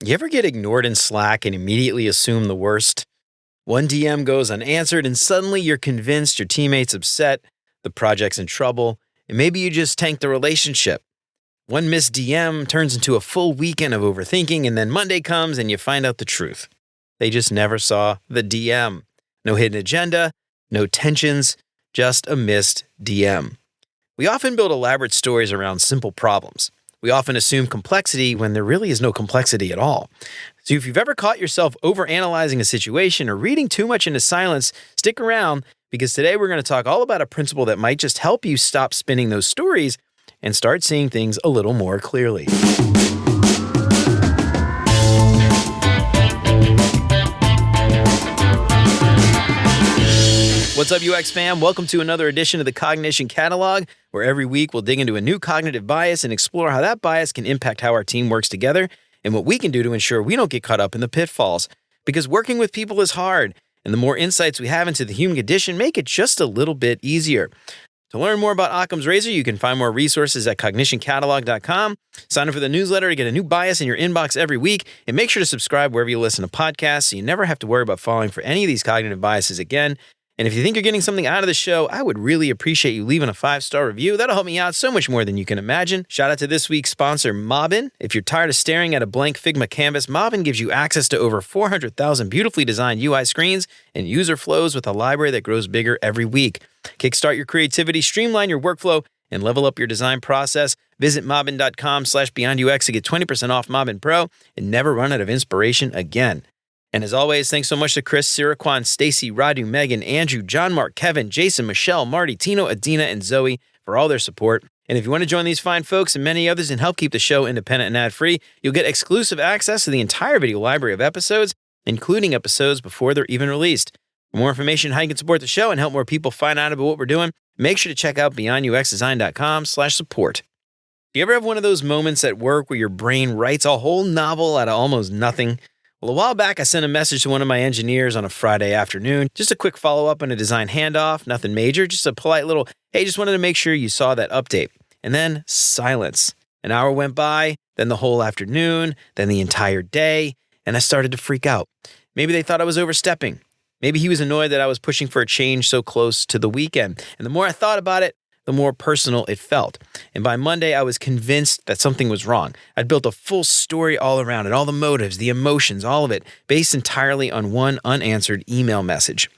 You ever get ignored in Slack and immediately assume the worst? One DM goes unanswered and suddenly you're convinced your teammate's upset, the project's in trouble, and maybe you just tanked the relationship. One missed DM turns into a full weekend of overthinking, and then Monday comes and you find out the truth. They just never saw the DM. No hidden agenda, no tensions, just a missed DM. We often build elaborate stories around simple problems. We often assume complexity when there really is no complexity at all. So if you've ever caught yourself overanalyzing a situation or reading too much into silence, stick around because today we're going to talk all about a principle that might just help you stop spinning those stories and start seeing things a little more clearly. What's up, UX fam? Welcome to another edition of the Cognition Catalog, where every week we'll dig into a new cognitive bias and explore how that bias can impact how our team works together and what we can do to ensure we don't get caught up in the pitfalls. Because working with people is hard, and the more insights we have into the human condition make it just a little bit easier. To learn more about Occam's razor, you can find more resources at cognitioncatalog.com. Sign up for the newsletter to get a new bias in your inbox every week, and make sure to subscribe wherever you listen to podcasts so you never have to worry about falling for any of these cognitive biases again. And if you think you're getting something out of the show, I would really appreciate you leaving a 5-star review. That'll help me out so much more than you can imagine. Shout out to this week's sponsor, Mobbin. If you're tired of staring at a blank Figma canvas, Mobbin gives you access to over 400,000 beautifully designed UI screens and user flows with a library that grows bigger every week. Kickstart your creativity, streamline your workflow, and level up your design process. Visit mobbin.com/beyondux to get 20% off Mobbin Pro and never run out of inspiration again. And as always, thanks so much to Chris, Siraquan, Stacy, Radu, Megan, Andrew, John, Mark, Kevin, Jason, Michelle, Marty, Tino, Adina, and Zoe for all their support. And if you want to join these fine folks and many others and help keep the show independent and ad-free, you'll get exclusive access to the entire video library of episodes, including episodes before they're even released. For more information on how you can support the show and help more people find out about what we're doing, make sure to check out beyonduxdesign.com/support. Do you ever have one of those moments at work where your brain writes a whole novel out of almost nothing? Well, a while back, I sent a message to one of my engineers on a Friday afternoon. Just a quick follow-up on a design handoff, nothing major, just a polite little, hey, just wanted to make sure you saw that update. And then silence. An hour went by, then the whole afternoon, then the entire day, and I started to freak out. Maybe they thought I was overstepping. Maybe he was annoyed that I was pushing for a change so close to the weekend. And the more I thought about it, the more personal it felt. And by Monday, I was convinced that something was wrong. I'd built a full story all around it, all the motives, the emotions, all of it, based entirely on one unanswered email message.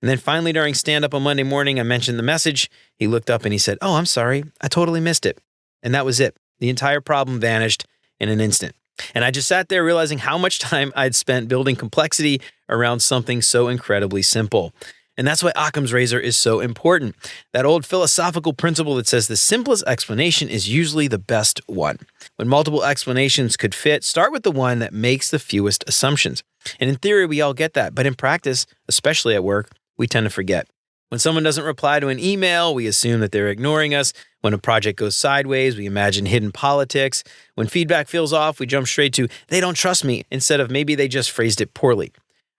And then finally, during stand-up on Monday morning, I mentioned the message. He looked up and he said, "Oh, I'm sorry. I totally missed it." And that was it. The entire problem vanished in an instant. And I just sat there realizing how much time I'd spent building complexity around something so incredibly simple. And that's why Occam's razor is so important. That old philosophical principle that says the simplest explanation is usually the best one. When multiple explanations could fit, start with the one that makes the fewest assumptions. And in theory, we all get that. But in practice, especially at work, we tend to forget. When someone doesn't reply to an email, we assume that they're ignoring us. When a project goes sideways, we imagine hidden politics. When feedback feels off, we jump straight to, they don't trust me, instead of maybe they just phrased it poorly.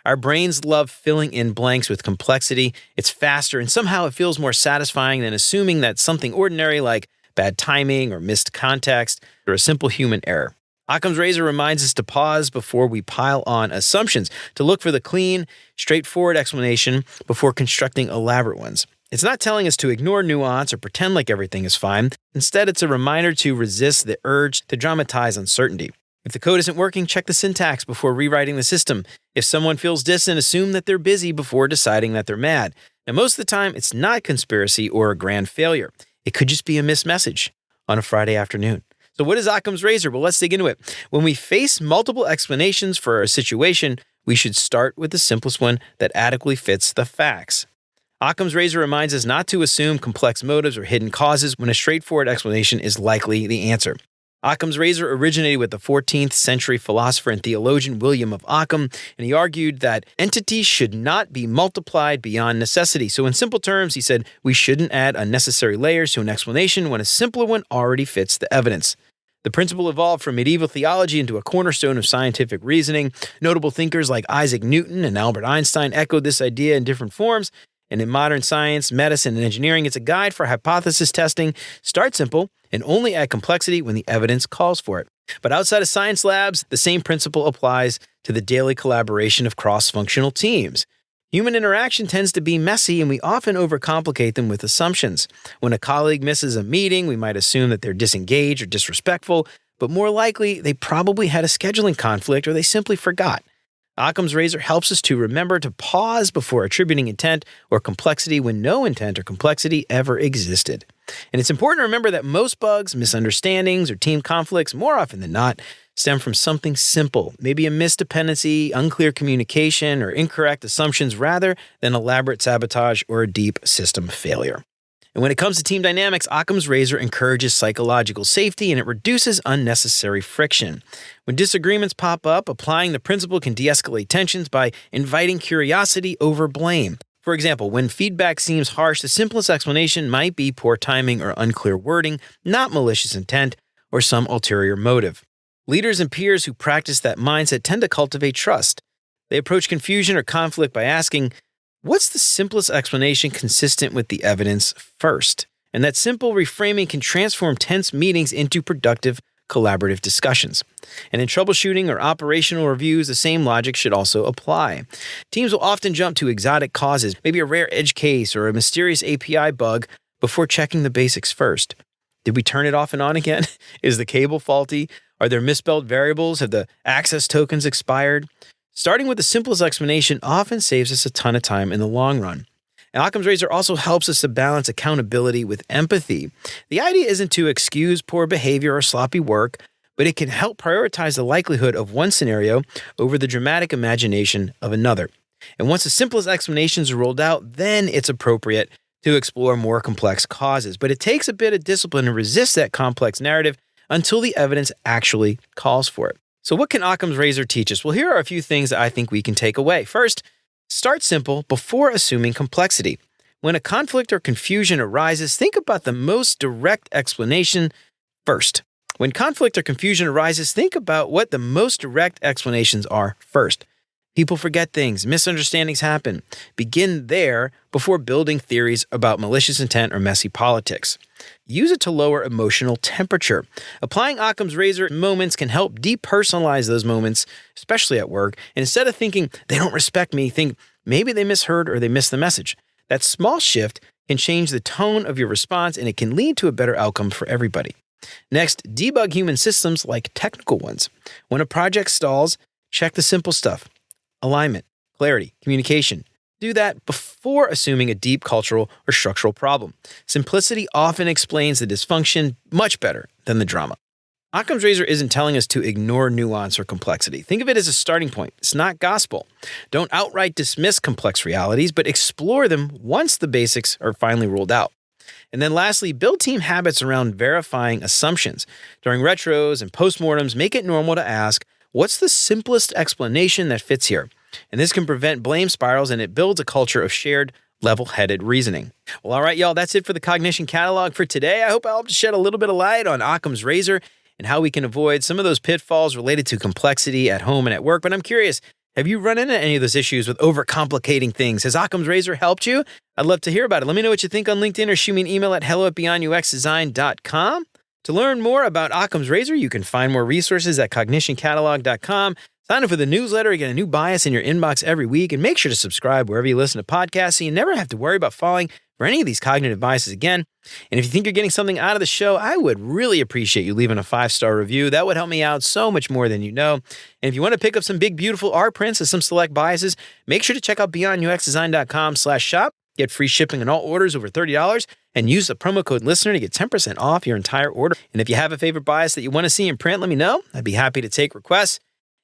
Our brains love filling in blanks with complexity. It's faster, and somehow it feels more satisfying than assuming that something ordinary like bad timing or missed context or a simple human error. Occam's razor reminds us to pause before we pile on assumptions, to look for the clean, straightforward explanation before constructing elaborate ones. It's not telling us to ignore nuance or pretend like everything is fine. Instead, it's a reminder to resist the urge to dramatize uncertainty. If the code isn't working, check the syntax before rewriting the system. If someone feels distant, assume that they're busy before deciding that they're mad. Now, most of the time, it's not conspiracy or a grand failure. It could just be a missed message on a Friday afternoon. So what is Occam's razor? Well, let's dig into it. When we face multiple explanations for a situation, we should start with the simplest one that adequately fits the facts. Occam's razor reminds us not to assume complex motives or hidden causes when a straightforward explanation is likely the answer. Occam's razor originated with the 14th century philosopher and theologian William of Occam, and he argued that entities should not be multiplied beyond necessity. So in simple terms, he said, we shouldn't add unnecessary layers to an explanation when a simpler one already fits the evidence. The principle evolved from medieval theology into a cornerstone of scientific reasoning. Notable thinkers like Isaac Newton and Albert Einstein echoed this idea in different forms, And in modern science, medicine, and engineering, it's a guide for hypothesis testing. Start simple and only add complexity when the evidence calls for it. But outside of science labs, the same principle applies to the daily collaboration of cross-functional teams. Human interaction tends to be messy, and we often overcomplicate them with assumptions. When a colleague misses a meeting, we might assume that they're disengaged or disrespectful, but more likely, they probably had a scheduling conflict or they simply forgot. Occam's razor helps us to remember to pause before attributing intent or complexity when no intent or complexity ever existed. And it's important to remember that most bugs, misunderstandings, or team conflicts, more often than not, stem from something simple, maybe a misdependency, unclear communication, or incorrect assumptions rather than elaborate sabotage or a deep system failure. And when it comes to team dynamics, Occam's razor encourages psychological safety and it reduces unnecessary friction. When disagreements pop up, applying the principle can de-escalate tensions by inviting curiosity over blame. For example, when feedback seems harsh, the simplest explanation might be poor timing or unclear wording, not malicious intent or some ulterior motive. Leaders and peers who practice that mindset tend to cultivate trust. They approach confusion or conflict by asking, what's the simplest explanation consistent with the evidence first? And that simple reframing can transform tense meetings into productive, collaborative discussions. And in troubleshooting or operational reviews, the same logic should also apply. Teams will often jump to exotic causes, maybe a rare edge case or a mysterious API bug, before checking the basics first. Did we turn it off and on again? Is the cable faulty? Are there misspelled variables? Have the access tokens expired? Starting with the simplest explanation often saves us a ton of time in the long run. And Occam's razor also helps us to balance accountability with empathy. The idea isn't to excuse poor behavior or sloppy work, but it can help prioritize the likelihood of one scenario over the dramatic imagination of another. And once the simplest explanations are rolled out, then it's appropriate to explore more complex causes. But it takes a bit of discipline to resist that complex narrative until the evidence actually calls for it. So what can Occam's razor teach us? Well, here are a few things that I think we can take away. First, start simple before assuming complexity. When a conflict or confusion arises, think about the most direct explanation first. When conflict or confusion arises, think about what the most direct explanations are first. People forget things, misunderstandings happen. Begin there before building theories about malicious intent or messy politics. Use it to lower emotional temperature. Applying Occam's razor moments can help depersonalize those moments, especially at work. And instead of thinking, they don't respect me, think, maybe they misheard or they missed the message. That small shift can change the tone of your response and it can lead to a better outcome for everybody. Next, debug human systems like technical ones. When a project stalls, check the simple stuff. Alignment, clarity, communication. Do that before assuming a deep cultural or structural problem. Simplicity often explains the dysfunction much better than the drama. Occam's razor isn't telling us to ignore nuance or complexity. Think of it as a starting point. It's not gospel. Don't outright dismiss complex realities, but explore them once the basics are finally ruled out. And then lastly, build team habits around verifying assumptions. During retros and postmortems, make it normal to ask, what's the simplest explanation that fits here? And this can prevent blame spirals and it builds a culture of shared, level-headed reasoning. Well, all right, y'all, that's it for the Cognition Catalog for today. I hope I helped shed a little bit of light on Occam's razor and how we can avoid some of those pitfalls related to complexity at home and at work. But I'm curious, have you run into any of those issues with overcomplicating things? Has Occam's razor helped you? I'd love to hear about it. Let me know what you think on LinkedIn or shoot me an email at hello@beyonduxdesign.com. To learn more about Occam's razor, you can find more resources at cognitioncatalog.com. Sign up for the newsletter to get a new bias in your inbox every week, and make sure to subscribe wherever you listen to podcasts so you never have to worry about falling for any of these cognitive biases again. And if you think you're getting something out of the show, I would really appreciate you leaving a 5-star review. That would help me out so much more than you know. And if you want to pick up some big, beautiful art prints of some select biases, make sure to check out beyonduxdesign.com/shop. Get free shipping on all orders over $30 and use the promo code LISTENER to get 10% off your entire order. And if you have a favorite bias that you want to see in print, let me know. I'd be happy to take requests.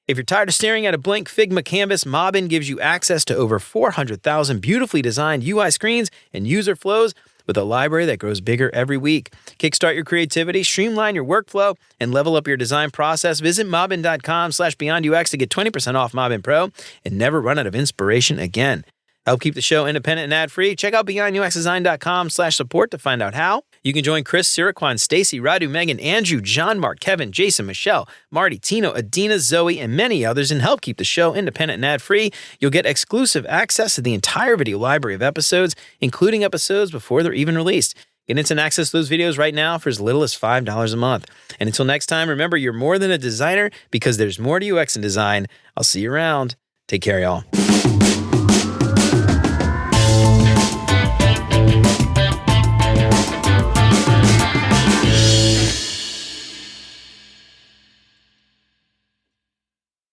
If you're tired of staring at a blank Figma canvas, Mobbin gives you access to over 400,000 beautifully designed UI screens and user flows with a library that grows bigger every week. Kickstart your creativity, streamline your workflow, and level up your design process. Visit mobbin.com/beyondux to get 20% off Mobbin Pro and never run out of inspiration again. Help keep the show independent and ad-free. Check out beyondUXdesign.com/support to find out how. You can join Chris, Siraquan, Stacy, Radu, Megan, Andrew, John, Mark, Kevin, Jason, Michelle, Marty, Tino, Adina, Zoe, and many others and help keep the show independent and ad-free. You'll get exclusive access to the entire video library of episodes, including episodes before they're even released. Get instant access to those videos right now for as little as $5 a month. And until next time, remember, you're more than a designer because there's more to UX and design. I'll see you around. Take care, y'all.